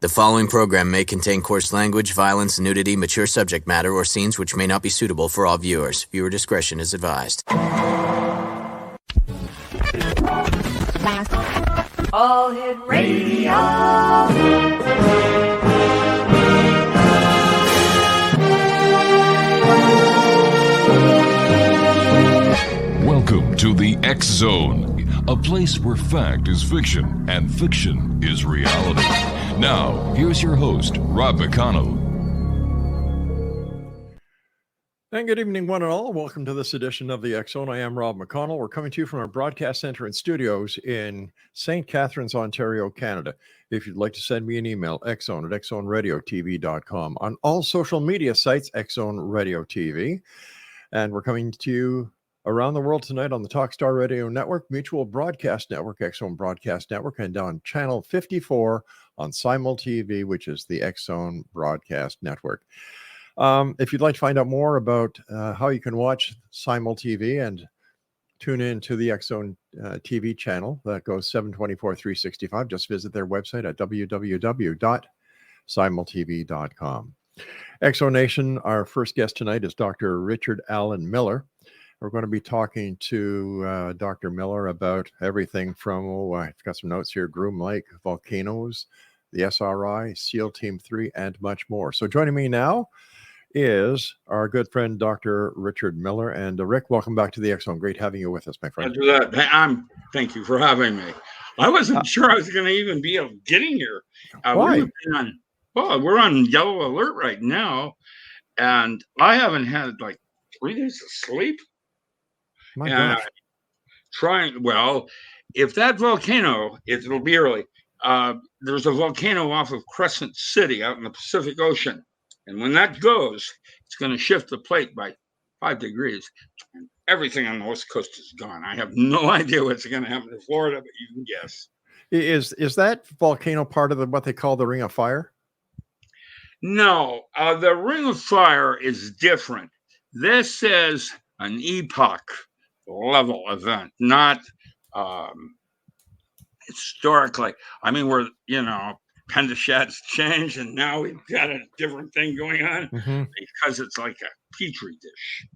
The following program may contain coarse language, violence, nudity, mature subject matter, or scenes which may not be suitable for all viewers. Viewer discretion is advised. All Hit Radio. Welcome to the X Zone, a place where fact is fiction and fiction is reality. Now, here's your host, Rob McConnell. And good evening, one and all. Welcome to this edition of the X Zone. I am Rob McConnell. We're coming to you from our broadcast center and studios in St. Catharines, Ontario, Canada. If you'd like to send me an email, xzone at xzoneradiotv.com. On all social media sites, Xzone Radio TV. And we're coming to you around the world tonight on the Talkstar Radio Network, Mutual Broadcast Network, X-Zone Broadcast Network, and on Channel 54 on Simul TV, which is the X-Zone Broadcast Network. If you'd like to find out more about how you can watch Simul TV and tune in to the X-Zone TV channel that goes 7/24/365, just visit their website at www.simultv.com. X-Zone Nation, our first guest tonight is Dr. Richard Allen Miller. We're going to be talking to Dr. Miller about everything from, I've got some notes here, Groom Lake, volcanoes, the SRI, SEAL Team 3, and much more. So joining me now is our good friend, Dr. Richard Miller. And Rick, welcome back to the X-Zone. Great having you with us, my friend. Thank you for having me. I wasn't sure I was going to even be able to get in here. Why? We're on yellow alert right now, and I haven't had like 3 days of sleep. My gosh. If that volcano, it'll be early. There's a volcano off of Crescent City out in the Pacific Ocean. And when that goes, it's going to shift the plate by 5 degrees. And everything on the West Coast is gone. I have no idea what's going to happen in Florida, but you can guess. Is that volcano part of what they call the Ring of Fire? No, the Ring of Fire is different. This is an epoch level event, not historically. I mean, we're, Pendashad's changed, and now we've got a different thing going on because it's like a petri dish.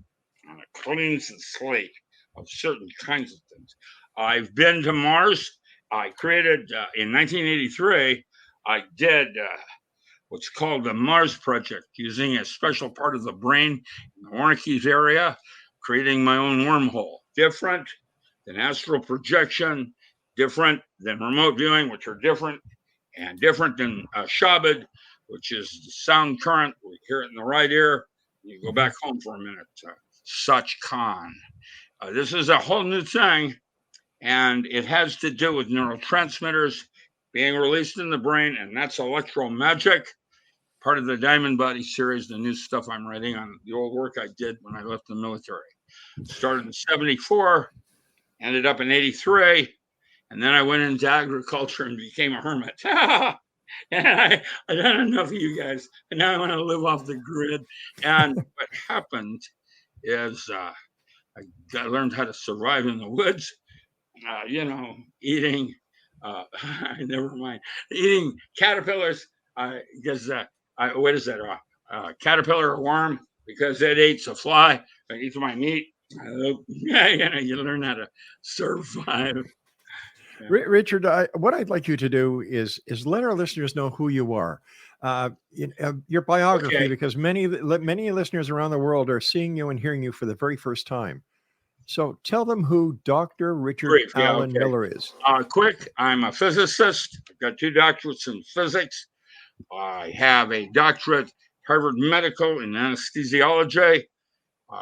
It cleans the slate of certain kinds of things. I've been to Mars. I created, in 1983, I did what's called the Mars Project, using a special part of the brain in the Wernicke's area, creating my own wormhole. Different than astral projection, different than remote viewing, which are different, and different than Shabbat, which is the sound current. We hear it in the right ear. You go back home for a minute. Such con. This is a whole new thing, and it has to do with neurotransmitters being released in the brain, and that's electromagic. Part of the Diamond Body series, the new stuff I'm writing on the old work I did when I left the military. Started in 74, ended up in 83, and then I went into agriculture and became a hermit. And I done enough of you guys, and now I want to live off the grid. And what happened is I learned how to survive in the woods, eating, never mind, eating caterpillars, because what is that? Caterpillar or worm, because it eats a fly, it eats my meat. You learn how to survive. Richard, what I'd like you to do is let our listeners know who you are, your biography, because many listeners around the world are seeing you and hearing you for the very first time. So tell them who Dr. Richard Allen Miller is. Quick, I'm a physicist. I've got 2 doctorates in physics. I have a doctorate, Harvard Medical, in anesthesiology.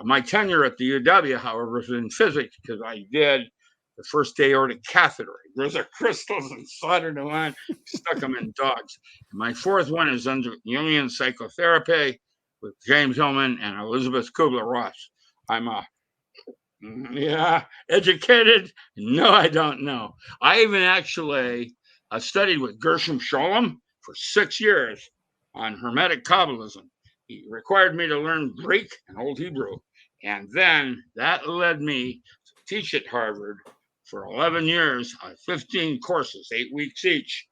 My tenure at the UW, however, is in physics, because I did the first aortic catheter. There's a crystals and soldered them on, stuck them in dogs. My 4th one is under Jungian psychotherapy with James Hillman and Elizabeth Kubler-Ross. I'm educated. No, I don't know. I even actually studied with Gershom Scholem for 6 years on Hermetic Kabbalism. He required me to learn Greek and Old Hebrew. And then that led me to teach at Harvard for 11 years, 15 courses, 8 weeks each.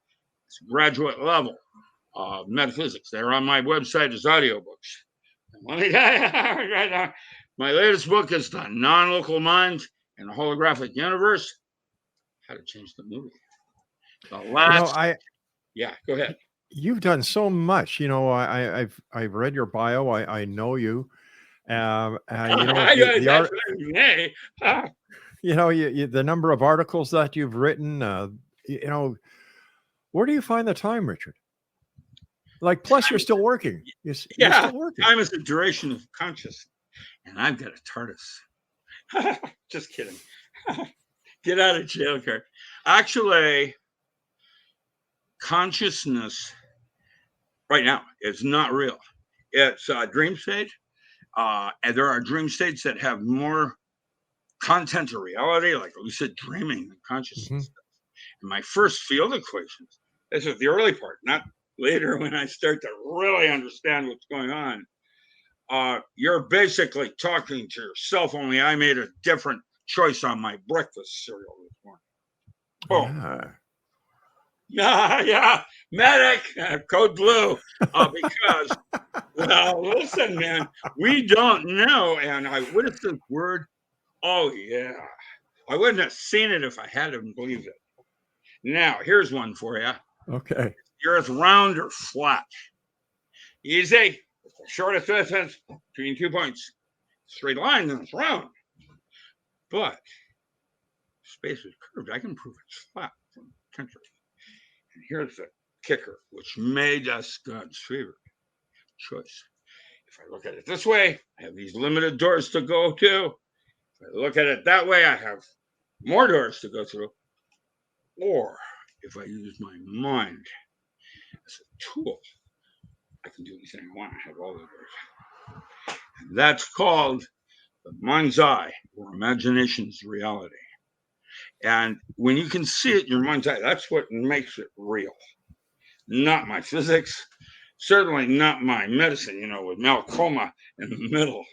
It's graduate level. metaphysics. They're on my website as audiobooks. Let me tell you, my latest book is The Non-Local Mind in a Holographic Universe. How to Change the Movie. The last, yeah, go ahead. You've done so much. I've read your bio. I know you. The number of articles that you've written. Where do you find the time, Richard? Plus you're still working. You're still working. Time is the duration of consciousness, and I've got a TARDIS. Just kidding. Get out of jail card. Actually, consciousness right now is not real. It's a dream state, and there are dream states that have more content to reality, like lucid dreaming than consciousness. And my first field equations, this is the early part, not later when I start to really understand what's going on. You're basically talking to yourself, only I made a different choice on my breakfast cereal this morning. Oh. Yeah, medic, code blue. Because, well, listen, man, we don't know. And I would have said word, oh, yeah. I wouldn't have seen it if I hadn't believed it. Now, here's one for you. Okay. The Earth round or flat? Easy. Shortest distance between 2 points. Straight line, and it's round. But space is curved. I can prove it's flat from country. And here's the kicker, which made us God's favorite choice. If I look at it this way, I have these limited doors to go to. If I look at it that way, I have more doors to go through. Or if I use my mind as a tool, I can do anything I want. I have all the doors. And that's called the mind's eye, or imagination's reality. And when you can see it in your mind's eye, that's what makes it real. Not my physics, certainly not my medicine, with glaucoma in the middle.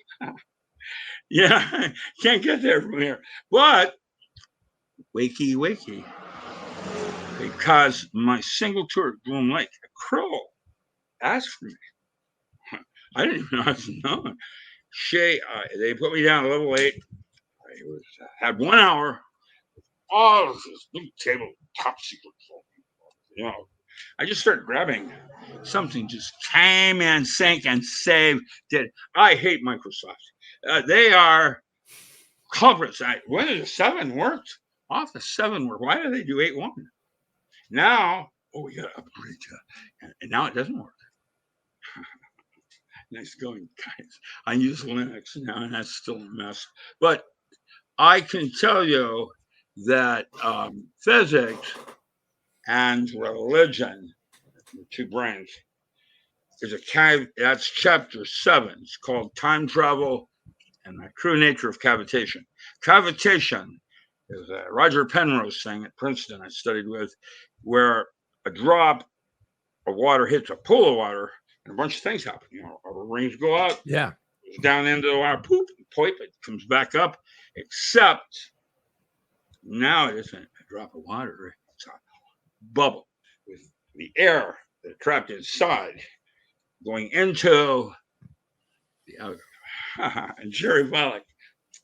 Yeah, can't get there from here. But wakey, because my single tour at Bloom Lake, a crow asked for me. I didn't even know I was known. They put me down at level 8. I had 1 hour. All of this big table, top secret. I just started grabbing. Something just came and sank and saved. I hate Microsoft. They are culprits. When the 7 worked, off the 7 worked. Why do they do 8.1? Now, we got to upgrade and now it doesn't work. Nice going, guys. I use Linux now, and that's still a mess. But I can tell you that physics and religion, the two brains, that's chapter 7. It's called Time Travel and the True Nature of Cavitation. Cavitation is a Roger Penrose thing at Princeton I studied with, where a drop of water hits a pool of water and a bunch of things happen. Our rings go out. Yeah. Down into the water, poop, it comes back up, except now it isn't a drop of water. It's a bubble with the air that trapped inside going into the outer. And Jerry Volek,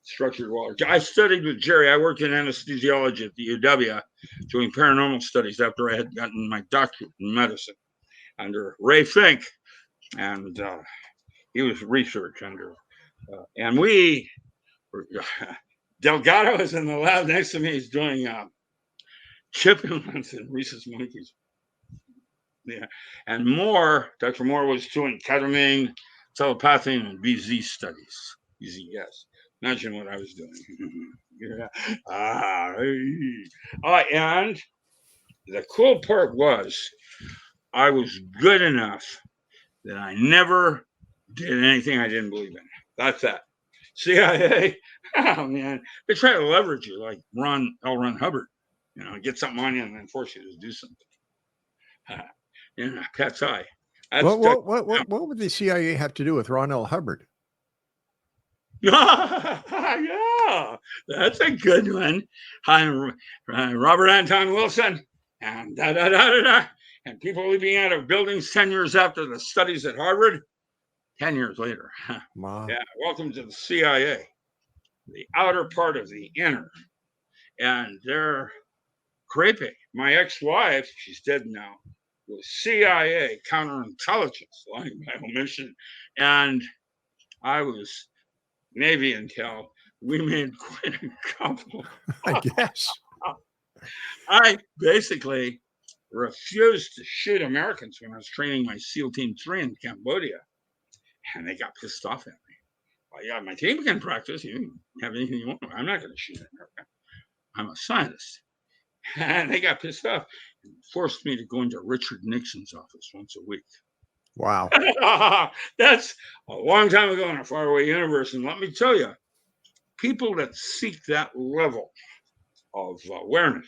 structured water. I studied with Jerry. I worked in anesthesiology at the UW doing paranormal studies after I had gotten my doctorate in medicine under Ray Fink. And he was research under, and we were, Delgado is in the lab next to me. He's doing chip implants and rhesus monkeys. Yeah. And Dr. Moore was doing ketamine, telepathy, and BZ studies. BZ, yes. Imagine what I was doing. And the cool part was I was good enough that I never did anything I didn't believe in. That's that. CIA, oh man, they try to leverage you like L. Ron Hubbard, get something on you and then force you to do something. Cat's eye. What would the CIA have to do with Ron L. Hubbard? Yeah, that's a good one. Robert Anton Wilson and and people leaving out of buildings 10 years after the studies at Harvard, 10 years later. Wow. Yeah, welcome to the CIA, the outer part of the inner. And they're creepy. My ex-wife, she's dead now, was CIA counterintelligence, lying by omission. And I was Navy intel. We made quite a couple. I guess. I basically refused to shoot Americans when I was training my SEAL Team 3 in Cambodia. And they got pissed off at me. Well, yeah, my team can practice. You can have anything you want. I'm not going to shoot America. I'm a scientist. And they got pissed off and forced me to go into Richard Nixon's office once a week. Wow. That's a long time ago in a faraway universe. And let me tell you, people that seek that level of awareness,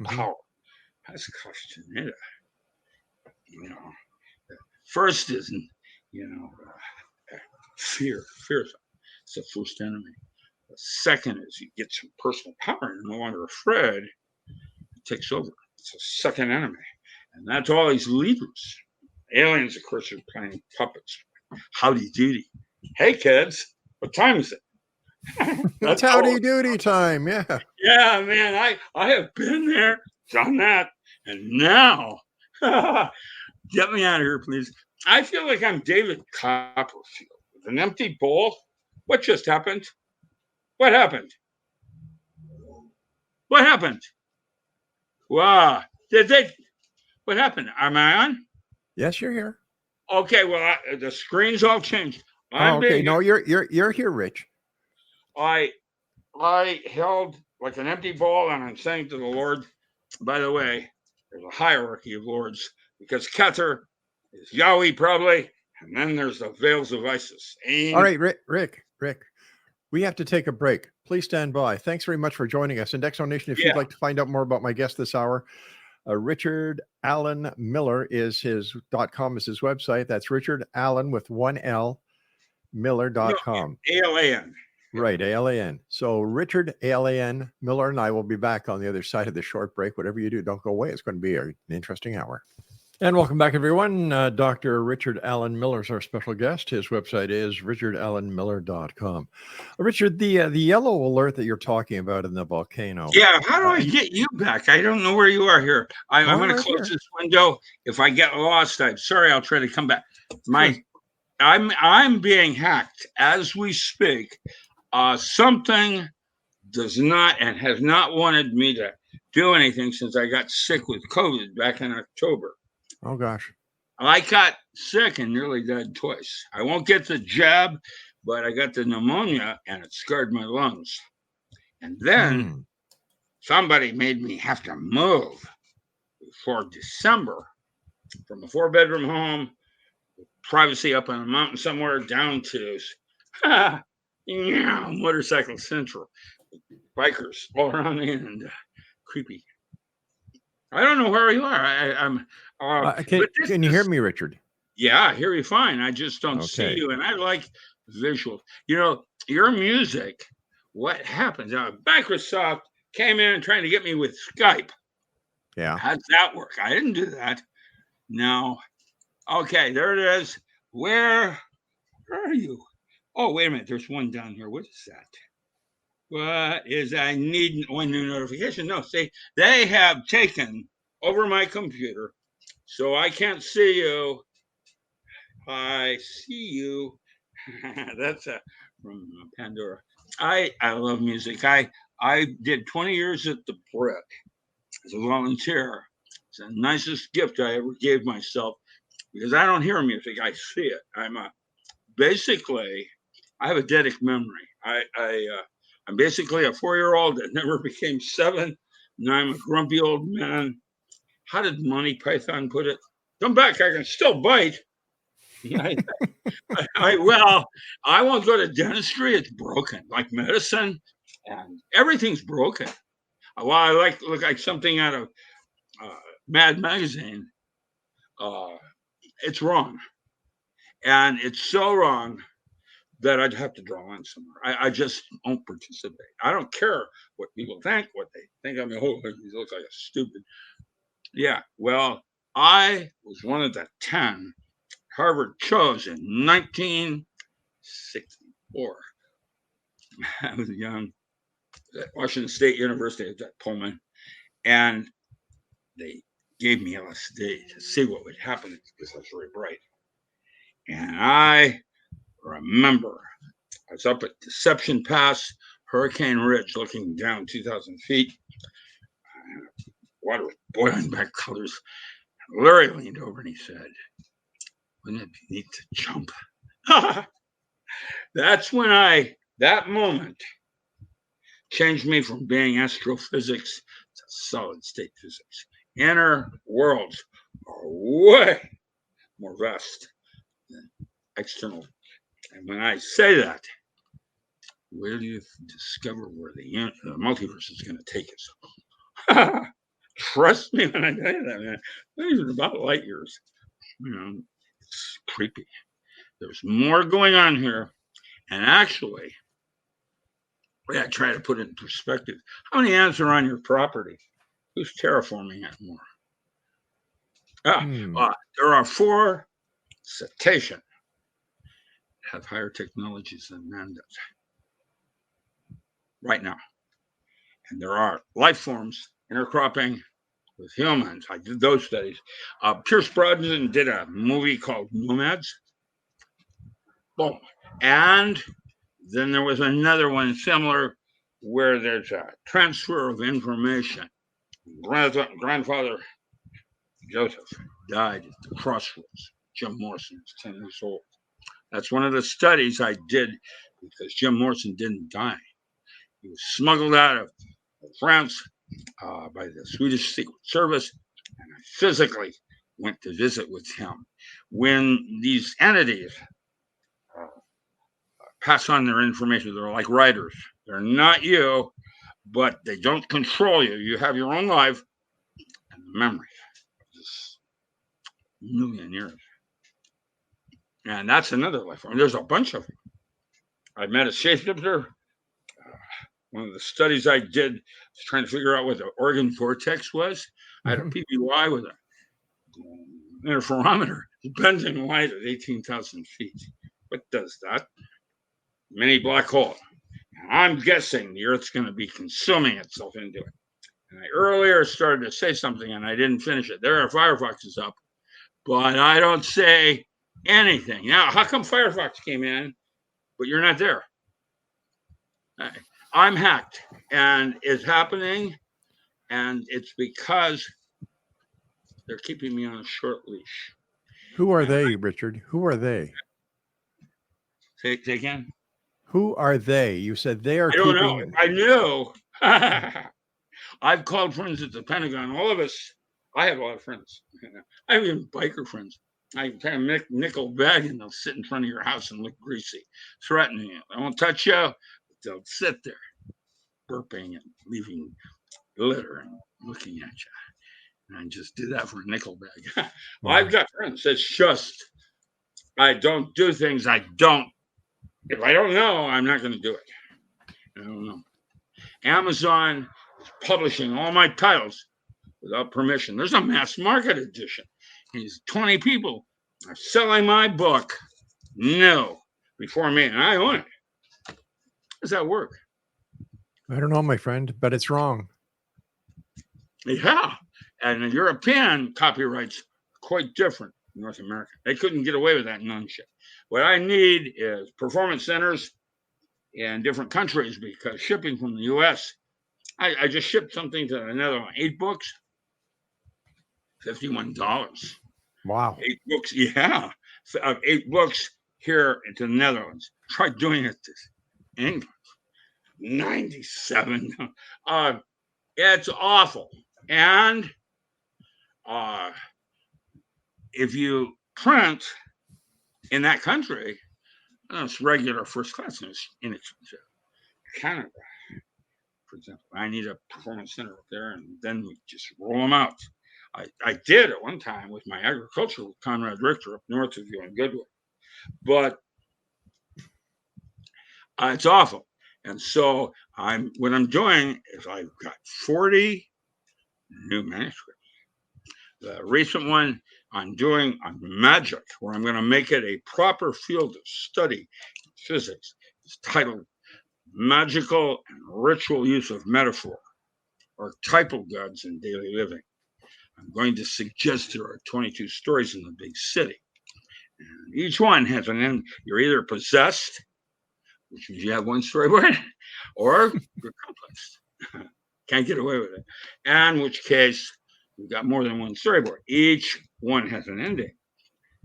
power, that's Castaneda. You know, first isn't, fear. Fear is the first enemy. The second is you get some personal power and you're no longer afraid. It takes over. It's a second enemy. And that's all these leaders. Aliens, of course, are playing puppets. Howdy doody. Hey, kids, what time is it? That's howdy doody time. Yeah. Yeah, man, I have been there, done that, and now, get me out of here, please. I feel like I'm David Copperfield with an empty bowl. What just happened? What happened? What happened? Wow. What happened? Am I on? Yes, you're here. Okay, well, the screen's all changed. Okay, no, you're here, Rich. I held like an empty bowl, and I'm saying to the Lord, by the way, there's a hierarchy of lords because Keter is Yahweh probably, and then there's the veils of Isis. All right, Rick, we have to take a break. Please stand by. Thanks very much for joining us. And Exo Nation, if you'd like to find out more about my guest this hour, Richard Allen Miller is .com is his website. That's Richard Allen with one L, Miller.com. ALAN. Right, ALAN. So Richard ALAN Miller and I will be back on the other side of the short break. Whatever you do, don't go away. It's going to be an interesting hour. And welcome back, everyone. Dr. Richard Allen Miller is our special guest. His website is richardallenmiller.com. Richard, the yellow alert that you're talking about in the volcano. Yeah, how do I get you back? I don't know where you are here. I'm going to close this window. If I get lost, I'm sorry. I'll try to come back. I'm being hacked as we speak. Something does not and has not wanted me to do anything since I got sick with COVID back in October. Oh, gosh. I got sick and nearly died twice. I won't get the jab, but I got the pneumonia and it scarred my lungs. And then somebody made me have to move before December from a 4-bedroom home, privacy up on a mountain somewhere, down to Motorcycle Central. Bikers all around me and creepy. I don't know where you are. Can you hear me, Richard? Yeah, I hear you fine. I just don't see you, and I like visuals. Your music. What happens? Microsoft came in trying to get me with Skype. Yeah. How's that work? I didn't do that. No. Okay, there it is. Where are you? Oh, wait a minute. There's one down here. What is that? What is I need one new notification? No, see, they have taken over my computer, so I can't see you. I see you. That's from Pandora. I love music. I did 20 years at the Brick as a volunteer. It's the nicest gift I ever gave myself because I don't hear music. I see it. Basically, I have a eidetic memory. I'm basically a 4-year-old that never became 7. Now I'm a grumpy old man. How did Monty Python put it? Come back, I can still bite. I won't go to dentistry. It's broken, like medicine, and everything's broken. Well, I look like something out of Mad Magazine. It's wrong, and it's so wrong that I'd have to draw on somewhere. I just won't participate. I don't care what people think, what they think. I mean, he looks like a stupid. Yeah, well, I was one of the 10 Harvard chose in 1964. I was young at Washington State University at Pullman, and they gave me LSD to see what would happen because I was very bright. And I remember I was up at Deception Pass, Hurricane Ridge, looking down 2,000 feet. Water was boiling back colors. Larry leaned over and he said, "Wouldn't it be neat to jump?" That's when that moment changed me from being astrophysics to solid state physics. Inner worlds are way more vast than external. And when I say that, where do you discover where the multiverse is going to take us? Trust me when I tell you that, man. These are about light years. It's creepy. There's more going on here. And actually, I try to put it in perspective. How many ants are on your property? Who's terraforming it more? There are 4 cetacean that have higher technologies than man does right now. And there are life forms intercropping with humans. I did those studies. Pierce Brosnan did a movie called Nomads. Boom. And then there was another one similar where there's a transfer of information. Grandfather Joseph died at the crossroads. Jim Morrison was 10 years old. That's one of the studies I did because Jim Morrison didn't die. He was smuggled out of France by the Swedish Secret Service, and I physically went to visit with him. When these entities pass on their information, they're like writers. They're not you, but they don't control you. You have your own life and the memory of this million years. And that's another life form. There's a bunch of them. I met a shapeshifter. One of the studies I did was trying to figure out what the organ vortex was. I had a PBY with an interferometer bending light at 18,000 feet. What does that? Mini black hole. And I'm guessing the Earth's going to be consuming itself into it. And I earlier started to say something and I didn't finish it. There are Firefoxes up, but I don't say anything. Now, how come Firefox came in, but you're not there? I'm hacked, and it's happening, and it's because they're keeping me on a short leash. Who are they, Richard? Who are they? Say again? Who are they? You said they are I don't know. I knew. I've called friends at the Pentagon. All of us, I have a lot of friends. I have even biker friends. I can kind of nickel bag and they'll sit in front of your house and look greasy, threatening you. I won't touch you. They'll sit there, burping and leaving litter and looking at you. And I just did that for a nickel bag. Well, I've got friends. It's just, I don't do things I don't. If I don't know, I'm not going to do it. I don't know. Amazon is publishing all my titles without permission. There's a mass market edition. These 20 people are selling my book. No, before me, and I own it. How does that work? I don't know, my friend, but it's wrong. Yeah, and the European copyrights are quite different in North America. They couldn't get away with that nonsense. What I need is performance centers in different countries because shipping from the U.S., I just shipped something to the Netherlands, 8 books, $51. Wow. 8 books, yeah. 8 books here to the Netherlands. Try doing it to England. 97. It's awful. And if you print in that country, it's regular first class and it's inexpensive. Canada, for example, I need a performance center up there, and then we just roll them out. I did at one time with my agriculture with Conrad Richter up north of you in Goodwood, but it's awful. And so what I'm doing is I've got 40 new manuscripts. The recent one I'm doing on magic, where I'm going to make it a proper field of study in physics, is titled Magical and Ritual Use of Metaphor, Archetypal Gods in Daily Living. I'm going to suggest there are 22 stories in the big city. And each one has an end. You're either possessed, which means you have one storyboard, or you're complex. Can't get away with it. And in which case, you've got more than one storyboard. Each one has an ending.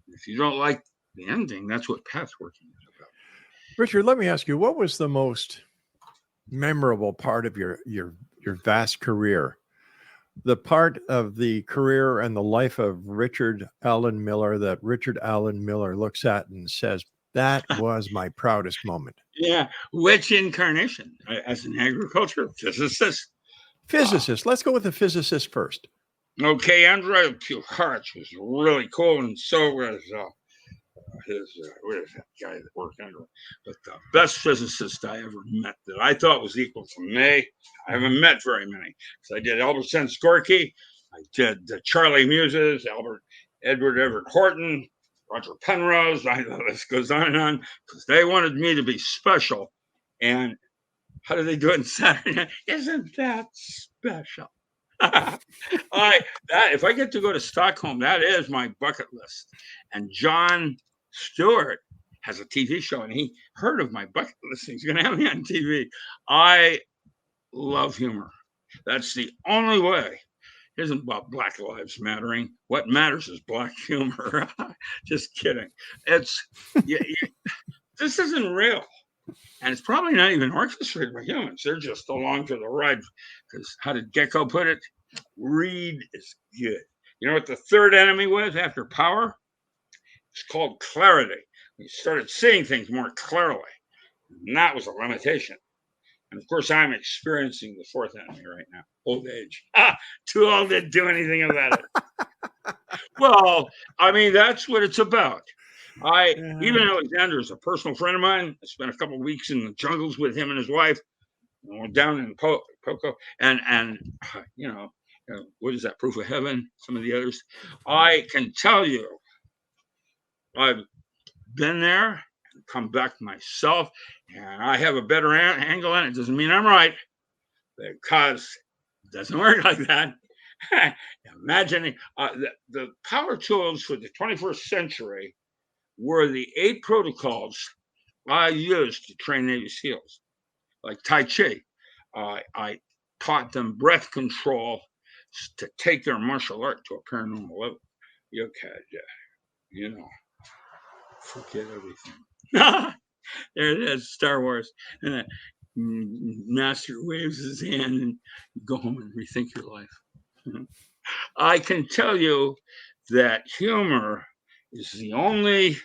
If you don't like the ending, that's what pathworking is about. Richard, let me ask you, what was the most memorable part of your vast career? The part of the career and the life of Richard Allen Miller that Richard Allen Miller looks at and says, that was my proudest moment. Yeah. Which incarnation? As an agriculture physicist? Physicist. Let's go with the physicist first. Okay, Andrei Puharich was really cool, and so was what is that guy that worked under him? But the best physicist I ever met that I thought was equal to me, I haven't met very many. So I did Albert Senskorky, I did Charlie Muses, Edward Everett Horton, Roger Penrose. The list goes on and on, because they wanted me to be special. And how do they do it in Saturday night? Isn't that special? If I get to go to Stockholm, that is my bucket list. And Jon Stewart has a TV show, and he heard of my bucket list. He's going to have me on TV. I love humor. That's the only way. It isn't about Black Lives Mattering. What matters is black humor. Just kidding. This isn't real. And it's probably not even orchestrated by humans. They're just along for the ride. Because how did Gecko put it? Greed is good. You know what the third enemy was after power? It's called clarity. We started seeing things more clearly. And that was a limitation. And of course, I'm experiencing the fourth enemy right now, old age. Too old to do anything about it. Well, I mean, that's what it's about. Even Alexander is a personal friend of mine. I spent a couple of weeks in the jungles with him and his wife. We're down in Poco, and what is that? Proof of Heaven. Some of the others. I can tell you, I've been there and come back myself, and I have a better angle on it. Doesn't mean I'm right, because it doesn't work like that. Imagining the power tools for the 21st century were the 8 protocols I used to train Navy SEALs, like Tai Chi. I taught them breath control to take their martial art to a paranormal level. You could, forget everything. There it is, Star Wars. And Master waves his hand and go home and rethink your life. I can tell you that humor is the only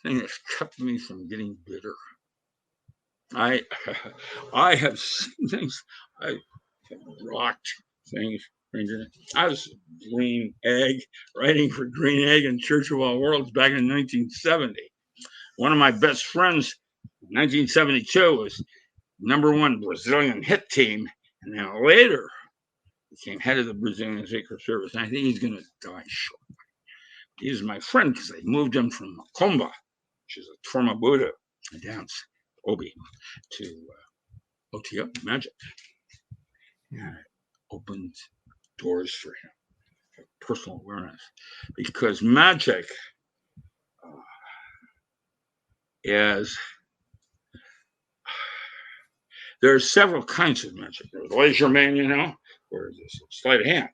thing that's kept me from getting bitter. I have seen things. I have rocked things. I was Green Egg, writing for Green Egg and Church of All Worlds back in 1970. One of my best friends in 1972 was #1 Brazilian hit team, and then later became head of the Brazilian Secret Service. And I think he's going to die shortly. He's my friend because I moved him from Macumba, which is a form of Buddha, a dance, Obi, to OTO, magic. And it opened doors for him, for personal awareness, because magic is, there's several kinds of magic. There's laser man, where there's sleight of hand,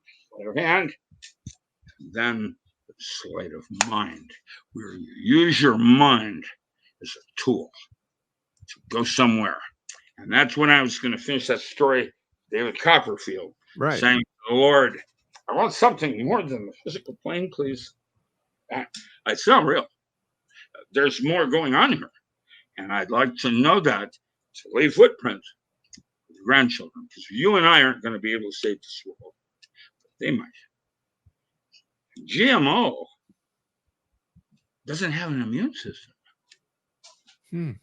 then sleight of mind, where you use your mind as a tool to go somewhere. And that's when I was going to finish that story, David Copperfield, right, saying to the Lord, I want something more than the physical plane, please. It's not real. There's more going on here. And I'd like to know that, to leave footprints with grandchildren, because you and I aren't going to be able to save this world. But they might. GMO doesn't have an immune system.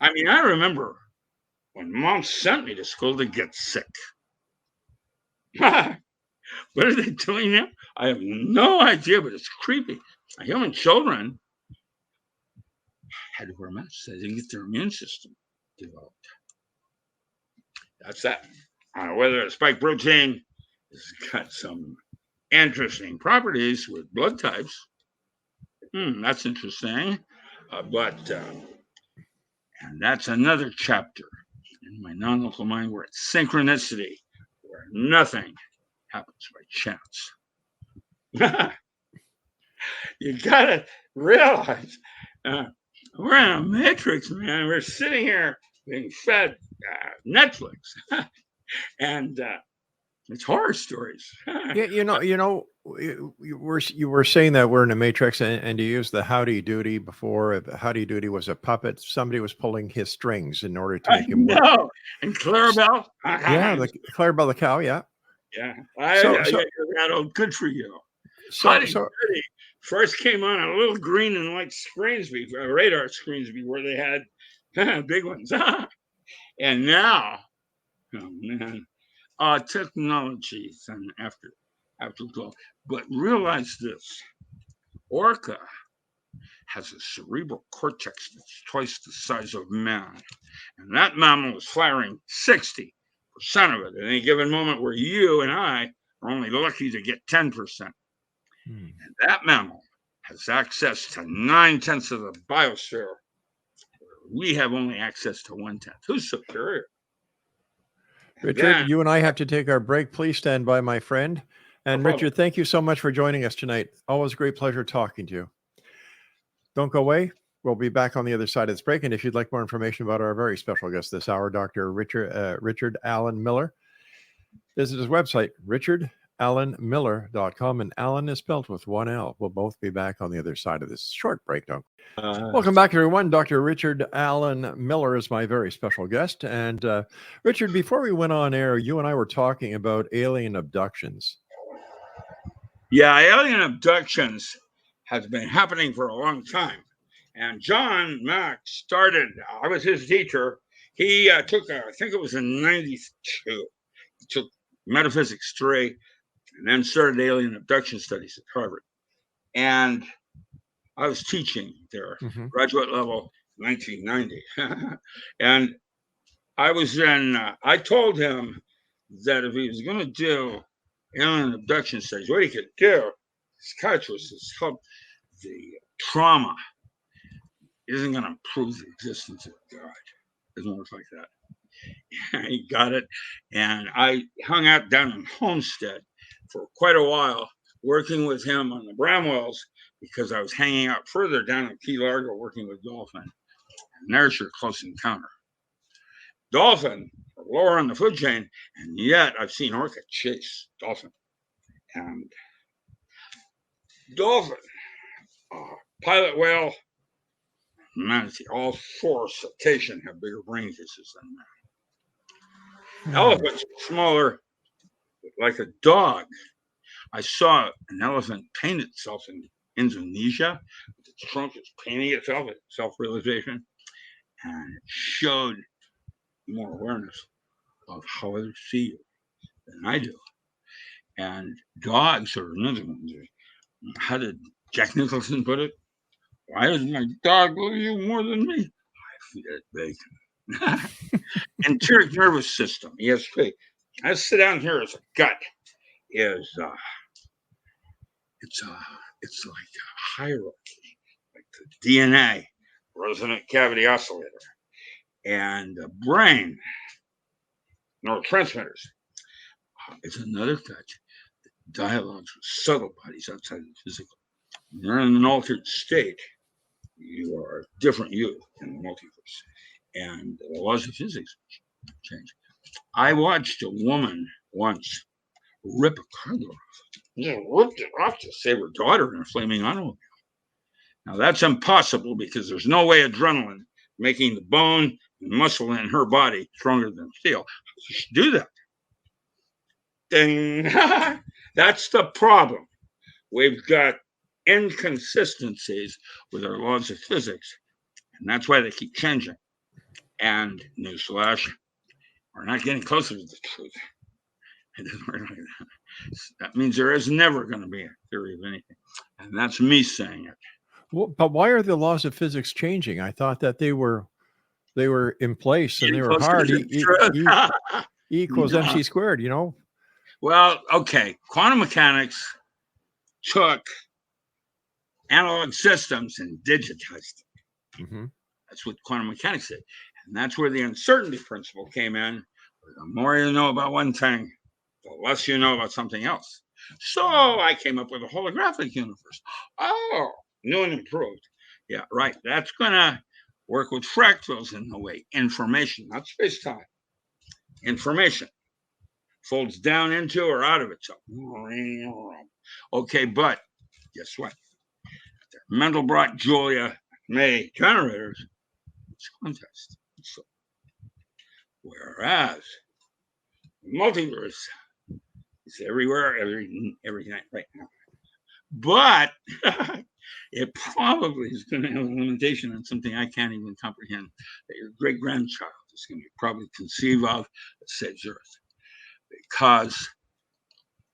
I mean, I remember when Mom sent me to school to get sick. What are they doing now? I have no idea, but it's creepy. Human children had to wear masks. They didn't get their immune system developed. That's that. Whether it's spike protein has got some interesting properties with blood types. That's interesting. And that's another chapter in my non-local mind where it's synchronicity, where nothing happens by chance. You gotta realize we're in a matrix, man. We're sitting here being fed Netflix, and it's horror stories. Yeah, you were saying that we're in a matrix, and you used the Howdy Doody before. Howdy Doody was a puppet. Somebody was pulling his strings in order to make him work. No, and Clarabelle. Yeah, Clarabelle the cow. Yeah. Yeah. That old good for you. Howdy Doody first came on a little green and white screens, radar screens, where they had big ones. And now, oh man, technologies and after 12. But realize this: orca has a cerebral cortex that's twice the size of man, and that mammal is firing 60% of it at any given moment, where you and I are only lucky to get 10%. And that mammal has access to 9/10 of the biosphere. We have only access to 1/10. Who's superior? Richard, you and I have to take our break. Please stand by, my friend. And Richard, thank you so much for joining us tonight. Always a great pleasure talking to you. Don't go away. We'll be back on the other side of this break. And if you'd like more information about our very special guest this hour, Dr. Richard Allen Miller, visit his website, richardallenmiller.com. And Allen is spelled with one L. We'll both be back on the other side of this short break. Welcome back, everyone. Dr. Richard Allen Miller is my very special guest. And Richard, before we went on air, you and I were talking about alien abductions. Yeah, alien abductions has been happening for a long time. And John Mack started, I was his teacher. He took, I think it was in 92, he took Metaphysics 3 and then started alien abduction studies at Harvard. And I was teaching there, graduate level, 1990. And I told him that if he was going to do alien abduction studies, what he could do, psychiatrists, is help the trauma. Isn't going to prove the existence of God. It doesn't work like that. He got it. And I hung out down in Homestead for quite a while, working with him on the Bramwells, because I was hanging out further down in Key Largo working with dolphin. And there's your close encounter. Dolphin are lower on the food chain, and yet I've seen orca chase dolphin. And dolphin, pilot whale, manatee, all four cetacean have bigger brain cases than man. Elephants are smaller, like a dog. I saw an elephant paint itself in Indonesia. Its trunk is painting itself at self-realization, and it showed more awareness of how others see you than I do. And dogs are another one. How did Jack Nicholson put it? Why does my dog love you more than me? I feed it bacon. Enteric nervous system, ESP. I sit down here as a gut is it's like a hierarchy, like the DNA, resonant cavity oscillator, and the brain, neurotransmitters. It's another touch. Dialogues with subtle bodies outside of the physical. When you're in an altered state, you are a different you in the multiverse, and the laws of physics change. I watched a woman once rip a cargo off. Ripped it off to save her daughter in a flaming automobile. Now that's impossible because there's no way adrenaline making the bone and muscle in her body stronger than steel. She should do that. Ding. That's the problem. We've got inconsistencies with our laws of physics, and that's why they keep changing. And newsflash, we're not getting closer to the truth. It doesn't work like that. That means there is never going to be a theory of anything. And that's me saying it. Well, but why are the laws of physics changing? I thought that they were in place and they were hard. E equals MC squared, Well, okay. Quantum mechanics took analog systems and digitized them. Mm-hmm. That's what quantum mechanics did. And that's where the uncertainty principle came in. The more you know about one thing, the less you know about something else. So I came up with a holographic universe. Oh, new and improved. Yeah, right. That's going to work with fractals in the way. Information, not space-time. Information folds down into or out of itself. Okay, but guess what? Mandelbrot, Julia, May generators, it's contest. So, whereas multiverse is everywhere, every night right now. But it probably is going to have a limitation on something I can't even comprehend that your great-grandchild is going to probably conceive of that saves Earth. Because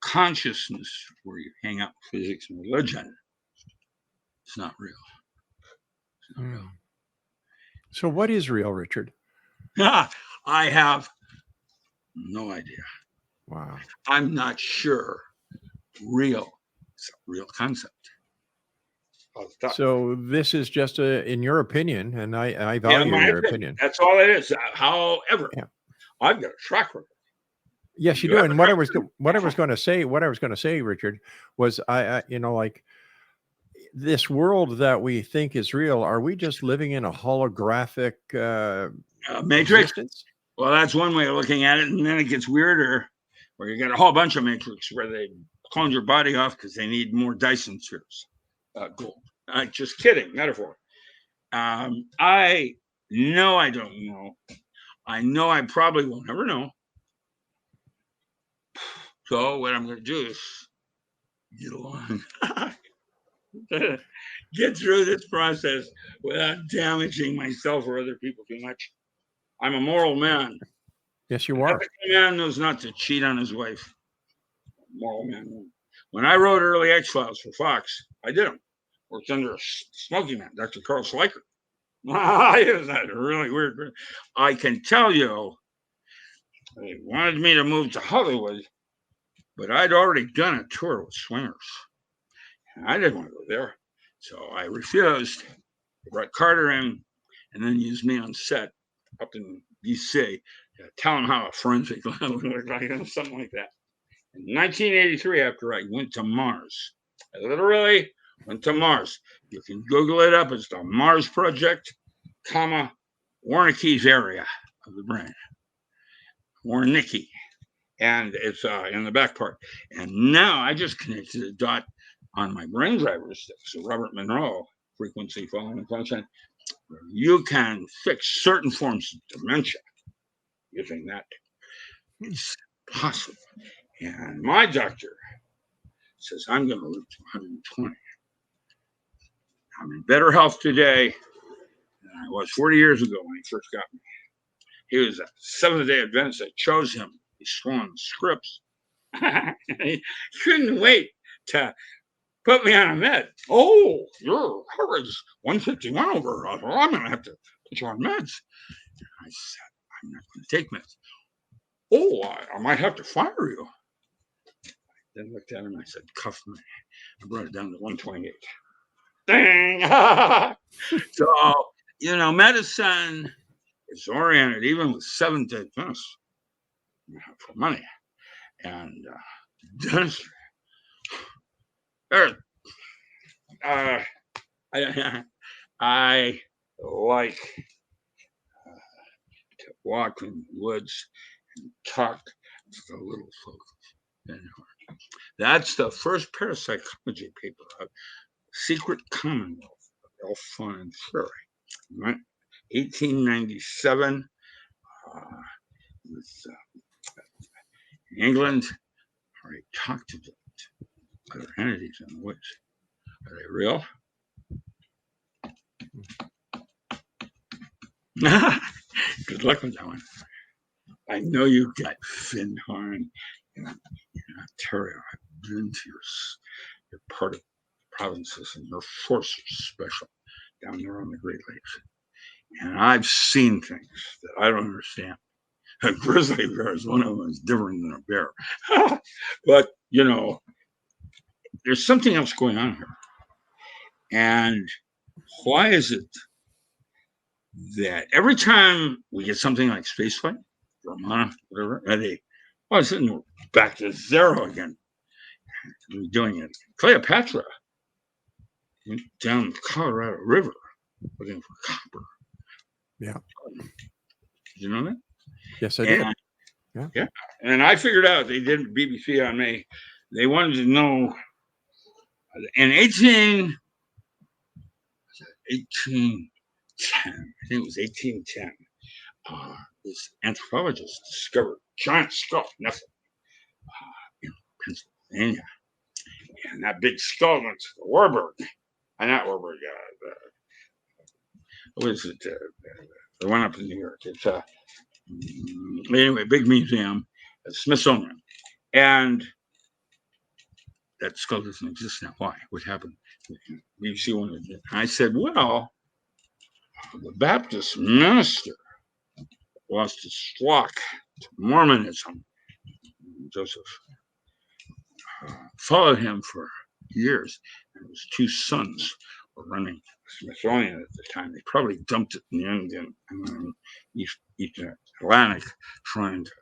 consciousness, where you hang out with physics and religion, it's not real. It's not real. So what is real, Richard? I have no idea. Wow. I'm not sure real is a real concept. So this is just in your opinion, and I value your opinion. That's all it is. However, I've got a track record. Yes, you do. And what I was going to say, Richard, was like this world that we think is real. Are we just living in a holographic matrix? Existence? Well, that's one way of looking at it, and then it gets weirder, where you got a whole bunch of matrix where they clone your body off because they need more Dyson spheres. Gold. Just kidding, metaphor. I know I don't know. I know I probably will never know. So what I'm going to do is get along, get through this process without damaging myself or other people too much. I'm a moral man. Yes, you are. Every man knows not to cheat on his wife. Moral man. When I wrote early X-Files for Fox, I did them. Worked under a smoking man, Dr. Carl Schleicher. That's really weird. I can tell you, they wanted me to move to Hollywood, but I'd already done a tour with swingers. And I didn't want to go there. So I refused. They brought Carter in and then used me on set up in D.C. to tell him how a forensic lab would look like, something like that. In 1983, after I went to Mars, I literally went to Mars. You can Google it up. It's the Mars Project, Wernicke's area of the brain. Wernicke. And it's in the back part. And now I just connected a dot on my brain driver stick. So Robert Monroe, frequency following function, where you can fix certain forms of dementia using that. It's possible. And my doctor says I'm going to live to 120. I'm in better health today than I was 40 years ago when he first got me. He was a Seventh-day Adventist. I chose him. He's sworn scripts. He couldn't wait to put me on a med. Oh, your heart rate's 151 over. I'm going to have to put you on meds. I said, I'm not going to take meds. Oh, I might have to fire you. I then looked at him and I said, cuff me. I brought it down to 128. Dang! So, medicine is oriented, even with Seventh-day Adventists, for money. And dentistry. I like to walk in the woods and talk to the little folks. That's the first parapsychology paper of Secret Commonwealth of Elf, Fawn, and Fairy. Right? 1897 with England. I already talked about other entities in the woods. Are they real? Good luck with that one. I know you got Findhorn in Ontario. I've been to your part of provinces, and your force is special down there on the Great Lakes. And I've seen things that I don't understand. A grizzly bear is one of them is different than a bear. But, there's something else going on here. And why is it that every time we get something like spaceflight, Vermont, whatever, all of a sudden we're back to zero again. We're doing it. Cleopatra went down the Colorado River looking for copper. Yeah. Did you know that? Yes, I did. Yeah. And I figured out they did BBC on me. They wanted to know in 1810, I think it was 1810, this anthropologist discovered giant skull, nothing, in Pennsylvania. And that big skull went to the Warburg. Not Warburg, what is it? The one up in New York. It's anyway, big museum, Smithsonian. And that skull doesn't exist now. Why? What happened? BBC wanted it. I said, well, the Baptist minister lost his flock to Mormonism. Joseph followed him for years, and his two sons were running Smithsonian at the time. They probably dumped it in the Indian East Atlantic, trying to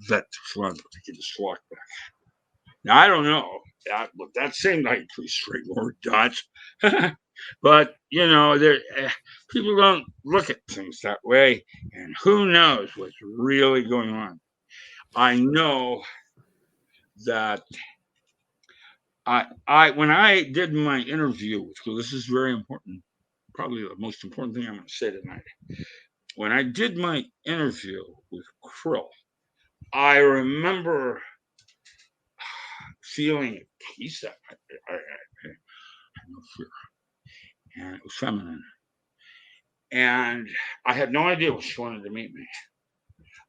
vet the flood to get his flock back. Now I don't know. That seemed like pretty straightforward dodge. But people don't look at things that way, and who knows what's really going on. I know that when I did my interview with Krill, this is very important, probably the most important thing I'm going to say tonight. When I did my interview with Krill, I remember feeling at peace. I had no fear, and it was feminine. And I had no idea what she wanted to meet me.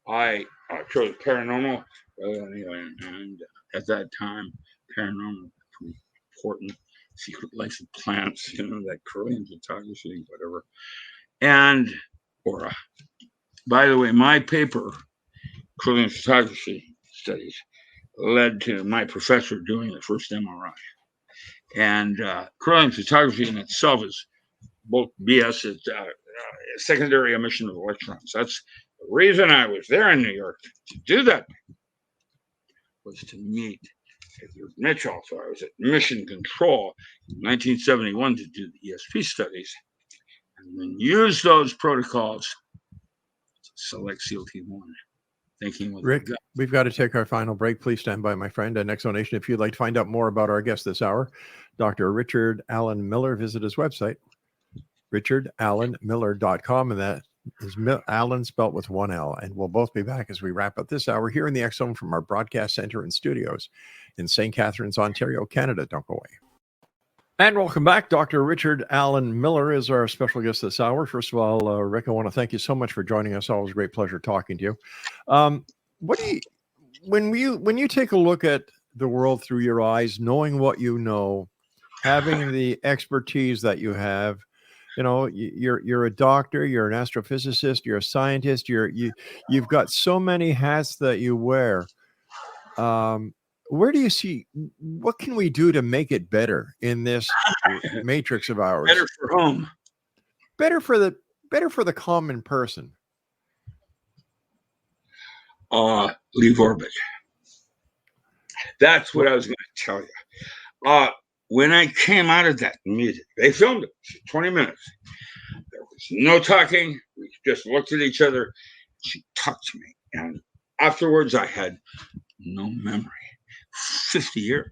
I chose Paranormal, and at that time, Paranormal was pretty important. Secret Life of Plants, that Korean photography, whatever. And Aura. By the way, my paper, Korean photography studies, led to my professor doing the first MRI. And Korean photography in itself is both BS. It's secondary emission of electrons. That's the reason I was there in New York to do that, was to meet Edward Mitchell. So I was at Mission Control in 1971 to do the ESP studies, and then use those protocols to select SEAL Team 1. Rick, we've got to take our final break. Please stand by, my friend. And next donation, if you'd like to find out more about our guest this hour, Dr. Richard Allen Miller, visit his website, richardallenmiller.com, and that is Allen spelt with one L. And we'll both be back as we wrap up this hour here in the X Zone from our broadcast center and studios in St. Catharines, Ontario, Canada. Don't go away. And welcome back. Dr. Richard Allen Miller is our special guest this hour. First of all, Rick, I want to thank you so much for joining us. Always a great pleasure talking to you. When you take a look at the world through your eyes, knowing what you know, having the expertise that you have, you're a doctor, you're an astrophysicist, you're a scientist, you've got so many hats that you wear. Where do you see, what can we do to make it better in this matrix of ours? Better for whom? Better for the common person. Leave orbit. That's what I was going to tell you. When I came out of that meeting, they filmed it for 20 minutes. There was no talking. We just looked at each other. She talked to me. And afterwards, I had no memory. 50 years.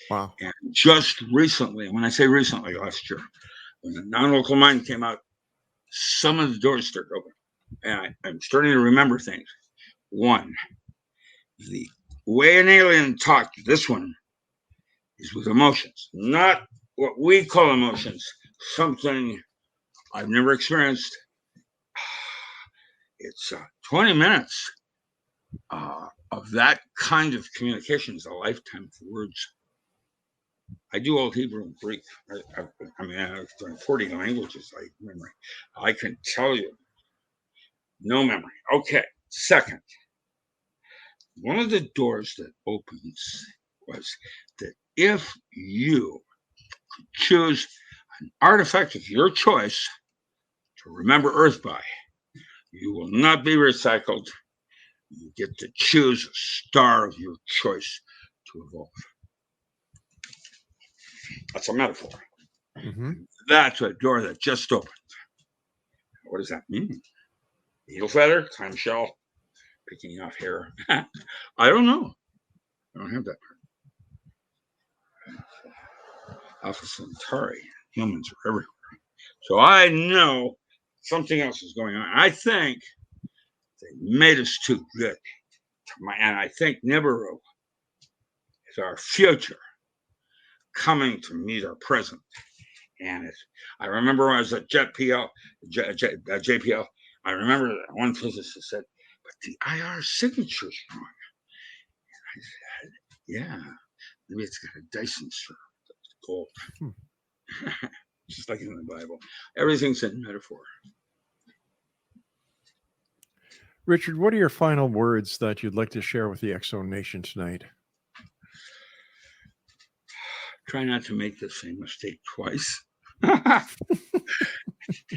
Wow. And just recently, when I say recently, last year, when the non-local mind came out, some of the doors started open. And I'm starting to remember things. One, the way an alien talked, this one, is with emotions. Not what we call emotions. Something I've never experienced. It's 20 minutes of that kind of communication is a lifetime of words. I do Old Hebrew and Greek. I mean, I've done 40 languages. I memory. I can tell you, no memory. Okay. Second, one of the doors that opens was that if you choose an artifact of your choice to remember Earth by, you will not be recycled. You get to choose a star of your choice to evolve. That's a metaphor. Mm-hmm. That's a door that just opened. What does that mean? Needle feather, clamshell, picking off hair. I don't know. I don't have that part. Alpha Centauri. Humans are everywhere. So I know something else is going on. I think they made us too good. And I think Nibiru is our future coming to meet our present. And I remember when I was at JPL, I remember that one physicist said, but the IR signature's wrong. And I said, yeah, maybe it's got a Dyson serve. That's gold. Just like in the Bible. Everything's in metaphor. Richard, what are your final words that you'd like to share with the X Zone Nation tonight? Try not to make the same mistake twice.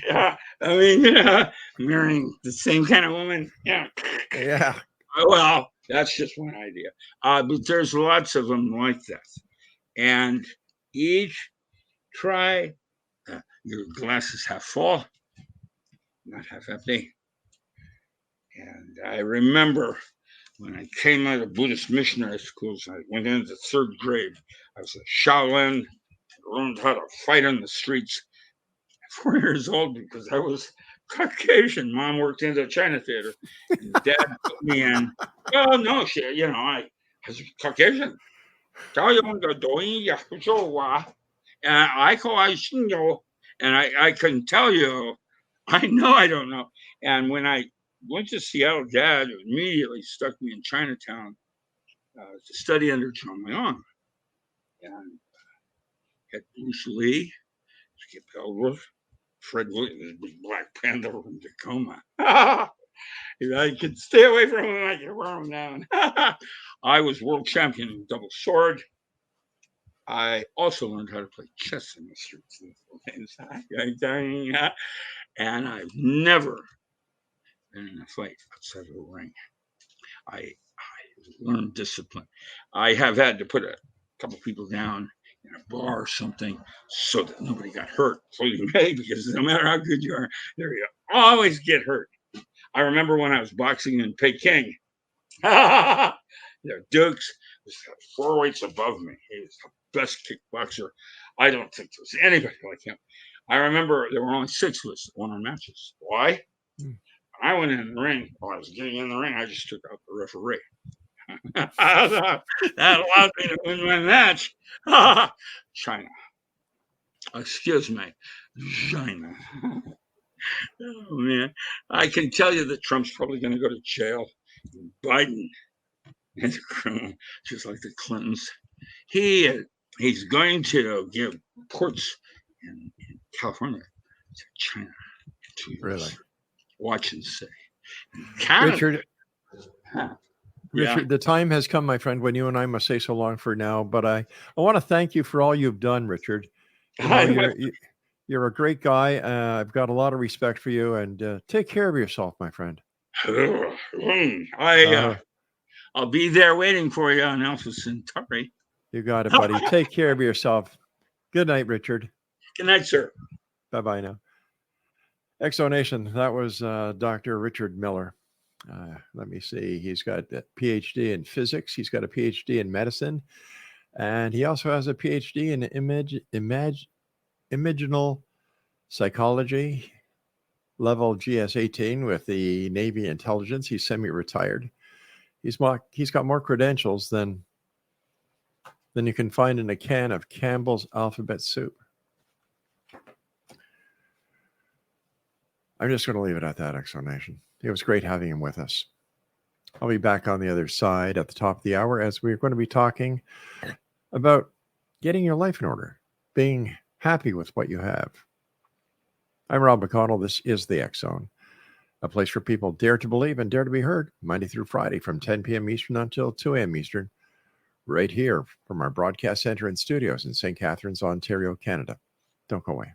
Yeah, I mean, marrying the same kind of woman. Yeah. Well, that's just one idea. But there's lots of them like that. And each try your glass is half full, not half empty. And I remember when I came out of Buddhist missionary schools, I went into third grade. I was a Shaolin, learned how to fight on the streets at 4 years old because I was Caucasian. Mom worked in the China theater, and Dad put me in. Well, no, shit, I was Caucasian. And I couldn't tell you. I know I don't know. And when I went to Seattle, Dad immediately stuck me in Chinatown to study under John Leong. And had Bruce Lee, Skip Ellsworth, Fred Williams, the Black Panther from Tacoma. If I could stay away from him, I could wear him down. I was world champion in double sword. I also learned how to play chess in the streets in the Philippines. And I've never been in a fight outside of a ring. I learned discipline. I have had to put a couple people down in a bar or something so that nobody got hurt, including me, because no matter how good you are, you always get hurt. I remember when I was boxing in Peking. Dukes was 4 weights above me. He was the best kickboxer. I don't think there was anybody like him. I remember there were only 6 of us that won our matches. Why? When I went in the ring, while I was getting in the ring, I just took out the referee. That allowed me to win my match. China. Excuse me. China. Oh, man. I can tell you that Trump's probably going to go to jail. Biden is a criminal, just like the Clintons. He's going to give ports in California to China in 2 years. Really? Watch and see. Canada, Richard, the time has come, my friend, when you and I must say so long for now. But I want to thank you for all you've done, Richard. You're a great guy. I've got a lot of respect for you, and take care of yourself, my friend. I'll be there waiting for you on Alpha Centauri. You got it, buddy. Take care of yourself. Good night, Richard. Good night, sir. Bye-bye now. Exonation, that was Dr. Richard Miller. Let me see. He's got a PhD in physics. He's got a PhD in medicine. And he also has a PhD in imaginal psychology, level GS-18 with the Navy intelligence. He's semi-retired. He's got more credentials than you can find in a can of Campbell's alphabet soup. I'm just going to leave it at that, Exonation. It was great having him with us. I'll be back on the other side at the top of the hour as we're going to be talking about getting your life in order, being happy with what you have. I'm Rob McConnell. This is the X Zone, a place where people dare to believe and dare to be heard, Monday through Friday from 10 p.m. Eastern until 2 a.m. Eastern, right here from our broadcast center and studios in St. Catharines, Ontario, Canada. Don't go away.